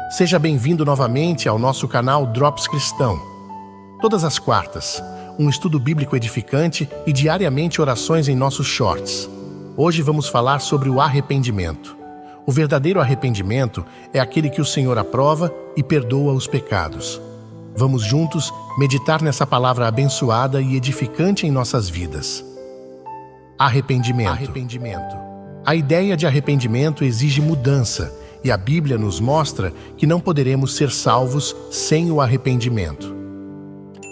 Seja bem-vindo novamente ao nosso canal Drops Cristão. Todas as quartas, um estudo bíblico edificante e diariamente orações em nossos shorts. Hoje vamos falar sobre o arrependimento. O verdadeiro arrependimento é aquele que o Senhor aprova e perdoa os pecados. Vamos juntos meditar nessa palavra abençoada e edificante em nossas vidas. Arrependimento. A ideia de arrependimento exige mudança, e a Bíblia nos mostra que não poderemos ser salvos sem o arrependimento.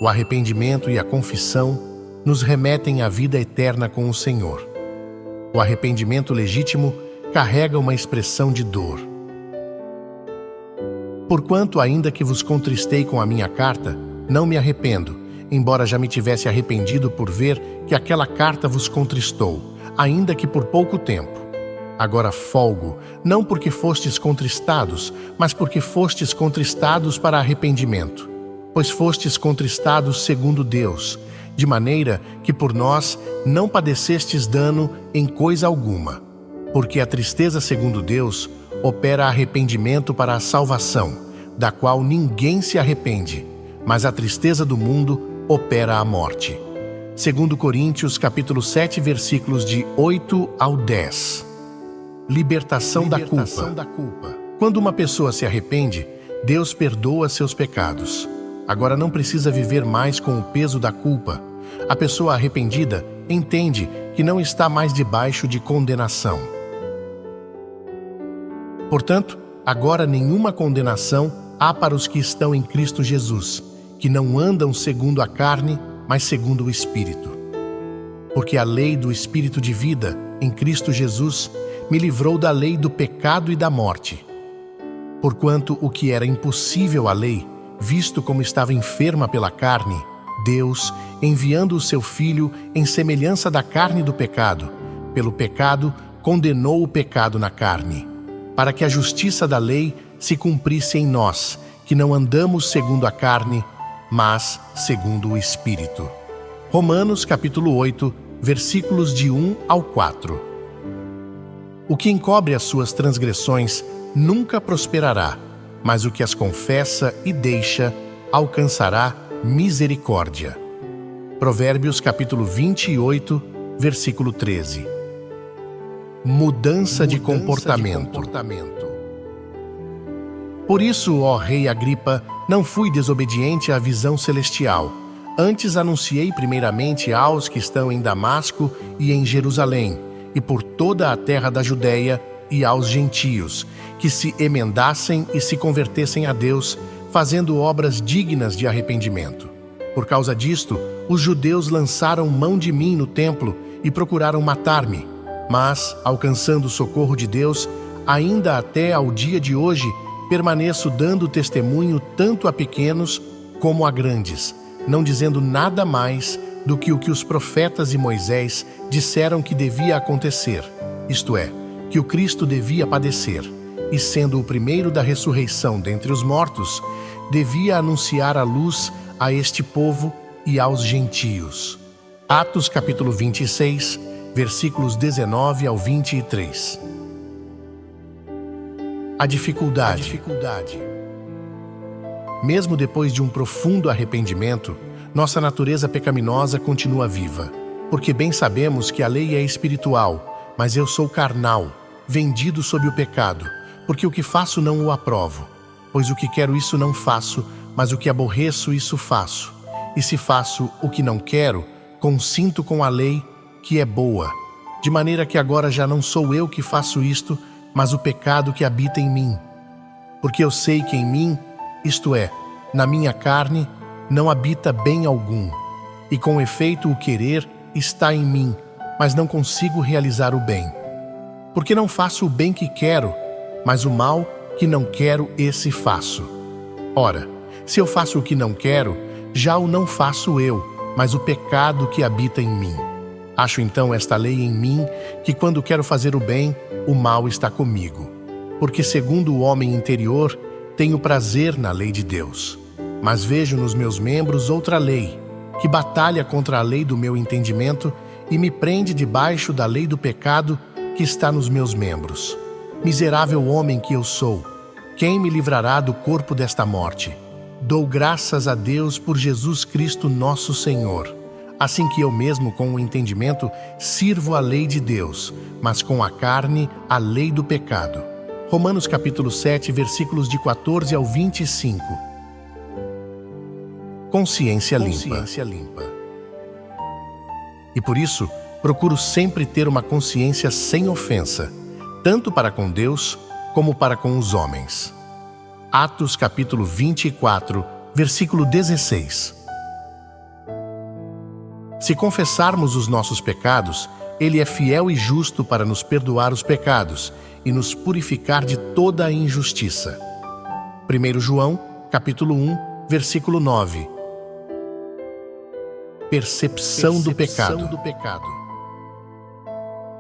O arrependimento e a confissão nos remetem à vida eterna com o Senhor. O arrependimento legítimo carrega uma expressão de dor. Porquanto, ainda que vos contristei com a minha carta, não me arrependo, embora já me tivesse arrependido por ver que aquela carta vos contristou, ainda que por pouco tempo. Agora folgo, não porque fostes contristados, mas porque fostes contristados para arrependimento. Pois fostes contristados segundo Deus, de maneira que por nós não padecestes dano em coisa alguma. Porque a tristeza segundo Deus opera arrependimento para a salvação, da qual ninguém se arrepende, mas a tristeza do mundo opera a morte. 2 Coríntios capítulo 7, versículos de 8 ao 10. Libertação da culpa. Quando uma pessoa se arrepende, Deus perdoa seus pecados. Agora não precisa viver mais com o peso da culpa. A pessoa arrependida entende que não está mais debaixo de condenação. Portanto, agora nenhuma condenação há para os que estão em Cristo Jesus, que não andam segundo a carne, mas segundo o Espírito. Porque a lei do Espírito de vida, em Cristo Jesus, me livrou da lei do pecado e da morte. Porquanto o que era impossível à lei, visto como estava enferma pela carne, Deus, enviando o seu Filho em semelhança da carne do pecado, pelo pecado, condenou o pecado na carne, para que a justiça da lei se cumprisse em nós, que não andamos segundo a carne, mas segundo o Espírito. Romanos capítulo 8, versículos de 1 ao 4. O que encobre as suas transgressões nunca prosperará, mas o que as confessa e deixa alcançará misericórdia. Provérbios capítulo 28, versículo 13. Mudança de comportamento. Por isso, ó rei Agripa, não fui desobediente à visão celestial. Antes anunciei primeiramente aos que estão em Damasco e em Jerusalém, e por toda a terra da Judéia e aos gentios, que se emendassem e se convertessem a Deus, fazendo obras dignas de arrependimento. Por causa disto, os judeus lançaram mão de mim no templo e procuraram matar-me. Mas, alcançando o socorro de Deus, ainda até ao dia de hoje, permaneço dando testemunho tanto a pequenos como a grandes, não dizendo nada mais do que o que os profetas e Moisés disseram que devia acontecer, isto é, que o Cristo devia padecer, e sendo o primeiro da ressurreição dentre os mortos, devia anunciar a luz a este povo e aos gentios. Atos capítulo 26, versículos 19 ao 23. A dificuldade. Mesmo depois de um profundo arrependimento, nossa natureza pecaminosa continua viva, porque bem sabemos que a lei é espiritual, mas eu sou carnal, vendido sob o pecado, porque o que faço não o aprovo. Pois o que quero isso não faço, mas o que aborreço isso faço. E se faço o que não quero, consinto com a lei, que é boa. De maneira que agora já não sou eu que faço isto, mas o pecado que habita em mim. Porque eu sei que em mim, isto é, na minha carne, não habita bem algum, e com efeito o querer está em mim, mas não consigo realizar o bem. Porque não faço o bem que quero, mas o mal que não quero, esse faço. Ora, se eu faço o que não quero, já o não faço eu, mas o pecado que habita em mim. Acho então esta lei em mim, que quando quero fazer o bem, o mal está comigo. Porque segundo o homem interior, tenho prazer na lei de Deus. Mas vejo nos meus membros outra lei, que batalha contra a lei do meu entendimento e me prende debaixo da lei do pecado que está nos meus membros. Miserável homem que eu sou, Quem me livrará do corpo desta morte? Dou graças a Deus por Jesus Cristo nosso Senhor. Assim que eu mesmo, com o entendimento, sirvo a lei de Deus, mas com a carne, a lei do pecado. Romanos capítulo 7, versículos de 14 ao 25. Consciência limpa. E por isso, procuro sempre ter uma consciência sem ofensa, tanto para com Deus como para com os homens. Atos capítulo 24, versículo 16. Se confessarmos os nossos pecados, Ele é fiel e justo para nos perdoar os pecados e nos purificar de toda a injustiça. 1 João, capítulo 1, versículo 9. Percepção do pecado.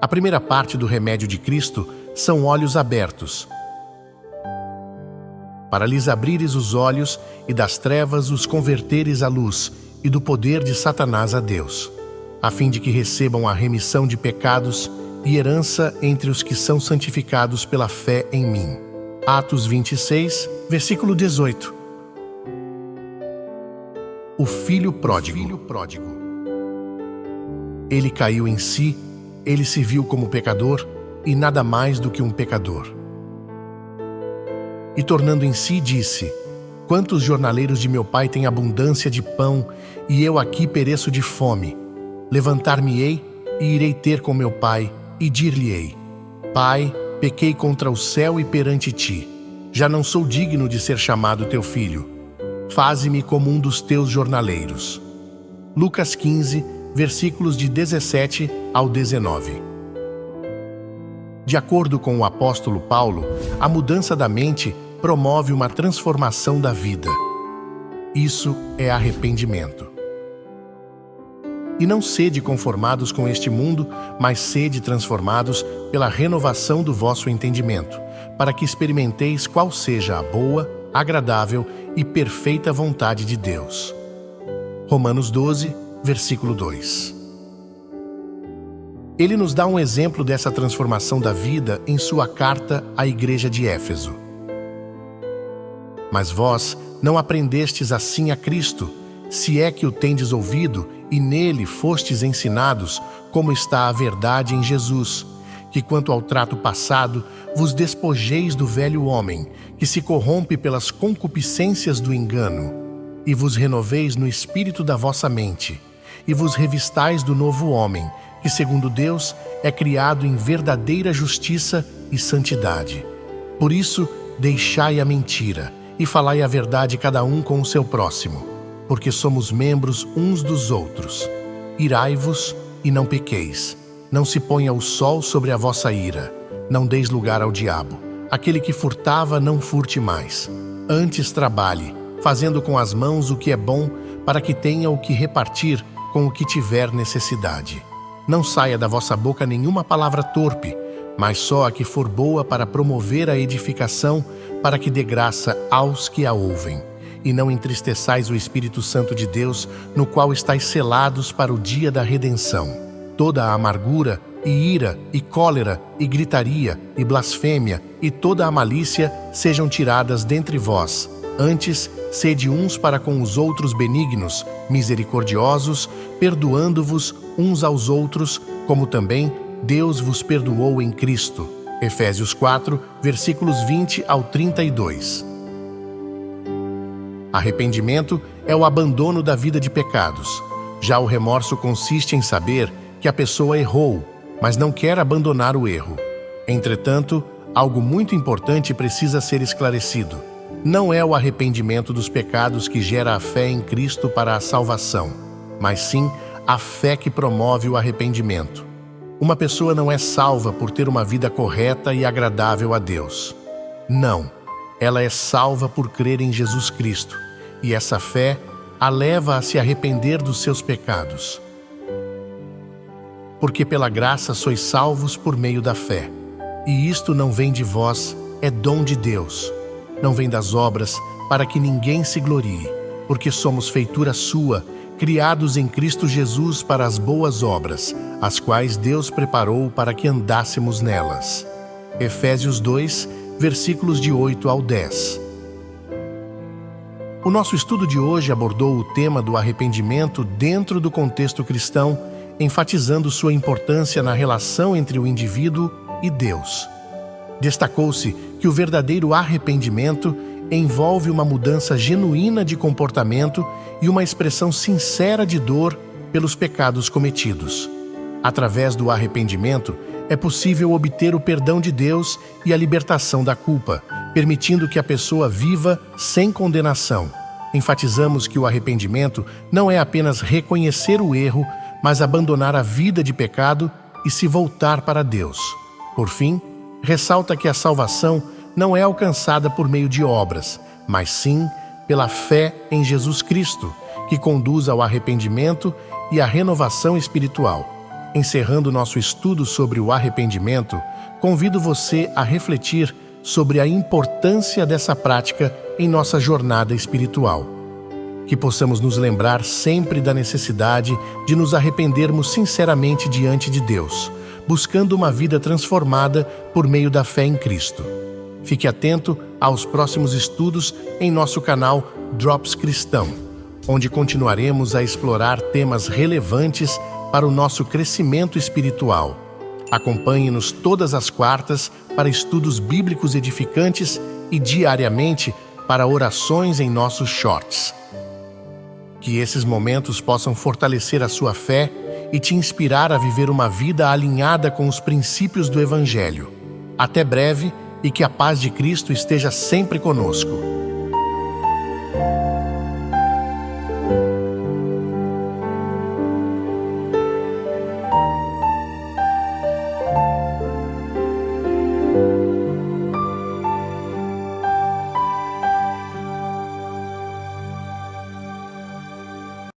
A primeira parte do remédio de Cristo são olhos abertos, para lhes abrires os olhos e das trevas os converteres à luz, e do poder de Satanás a Deus, a fim de que recebam a remissão de pecados e herança entre os que são santificados pela fé em mim. Atos 26, versículo 18. O filho pródigo. Ele caiu em si, ele se viu como pecador e nada mais do que um pecador. E tornando em si, disse: Quantos jornaleiros de meu pai têm abundância de pão, e eu aqui pereço de fome? Levantar-me-ei e irei ter com meu pai, e dir-lhe-ei: Pai, pequei contra o céu e perante ti. Já não sou digno de ser chamado teu filho. Faze-me como um dos teus jornaleiros. Lucas 15, versículos de 17 ao 19. De acordo com o apóstolo Paulo, a mudança da mente promove uma transformação da vida. Isso é arrependimento. E não sede conformados com este mundo, mas sede transformados pela renovação do vosso entendimento, para que experimenteis qual seja a boa, agradável e perfeita vontade de Deus. Romanos 12, versículo 2. Ele nos dá um exemplo dessa transformação da vida em sua carta à igreja de Éfeso. Mas vós não aprendestes assim a Cristo, se é que o tendes ouvido e nele fostes ensinados, como está a verdade em Jesus, que quanto ao trato passado, vos despojeis do velho homem, que se corrompe pelas concupiscências do engano, e vos renoveis no espírito da vossa mente, e vos revistais do novo homem, que segundo Deus é criado em verdadeira justiça e santidade. Por isso, deixai a mentira, e falai a verdade cada um com o seu próximo, porque somos membros uns dos outros. Irai-vos e não pequeis. Não se ponha o sol sobre a vossa ira. Não deis lugar ao diabo. Aquele que furtava, não furte mais. Antes trabalhe, fazendo com as mãos o que é bom, para que tenha o que repartir com o que tiver necessidade. Não saia da vossa boca nenhuma palavra torpe, mas só a que for boa para promover a edificação, para que dê graça aos que a ouvem. E não entristeçais o Espírito Santo de Deus, no qual estáis selados para o dia da redenção. Toda a amargura, e ira, e cólera, e gritaria, e blasfêmia, e toda a malícia sejam tiradas dentre vós. Antes, sede uns para com os outros benignos, misericordiosos, perdoando-vos uns aos outros, como também Deus vos perdoou em Cristo. Efésios 4, versículos 20 ao 32. Arrependimento é o abandono da vida de pecados. Já o remorso consiste em saber que a pessoa errou, mas não quer abandonar o erro. Entretanto, algo muito importante precisa ser esclarecido. Não é o arrependimento dos pecados que gera a fé em Cristo para a salvação, mas sim a fé que promove o arrependimento. Uma pessoa não é salva por ter uma vida correta e agradável a Deus. Não, ela é salva por crer em Jesus Cristo, e essa fé a leva a se arrepender dos seus pecados. Porque pela graça sois salvos por meio da fé. E isto não vem de vós, é dom de Deus. Não vem das obras, para que ninguém se glorie, porque somos feitura sua, criados em Cristo Jesus para as boas obras, as quais Deus preparou para que andássemos nelas. Efésios 2, versículos de 8 ao 10. O nosso estudo de hoje abordou o tema do arrependimento dentro do contexto cristão, enfatizando sua importância na relação entre o indivíduo e Deus. Destacou-se que o verdadeiro arrependimento envolve uma mudança genuína de comportamento e uma expressão sincera de dor pelos pecados cometidos. Através do arrependimento, é possível obter o perdão de Deus e a libertação da culpa, permitindo que a pessoa viva sem condenação. Enfatizamos que o arrependimento não é apenas reconhecer o erro, mas abandonar a vida de pecado e se voltar para Deus. Por fim, ressalta que a salvação não é alcançada por meio de obras, mas sim pela fé em Jesus Cristo, que conduz ao arrependimento e à renovação espiritual. Encerrando nosso estudo sobre o arrependimento, convido você a refletir sobre a importância dessa prática em nossa jornada espiritual. Que possamos nos lembrar sempre da necessidade de nos arrependermos sinceramente diante de Deus, buscando uma vida transformada por meio da fé em Cristo. Fique atento aos próximos estudos em nosso canal Drops Cristão, onde continuaremos a explorar temas relevantes para o nosso crescimento espiritual. Acompanhe-nos todas as quartas para estudos bíblicos edificantes e diariamente para orações em nossos shorts. Que esses momentos possam fortalecer a sua fé e te inspirar a viver uma vida alinhada com os princípios do Evangelho. Até breve e que a paz de Cristo esteja sempre conosco.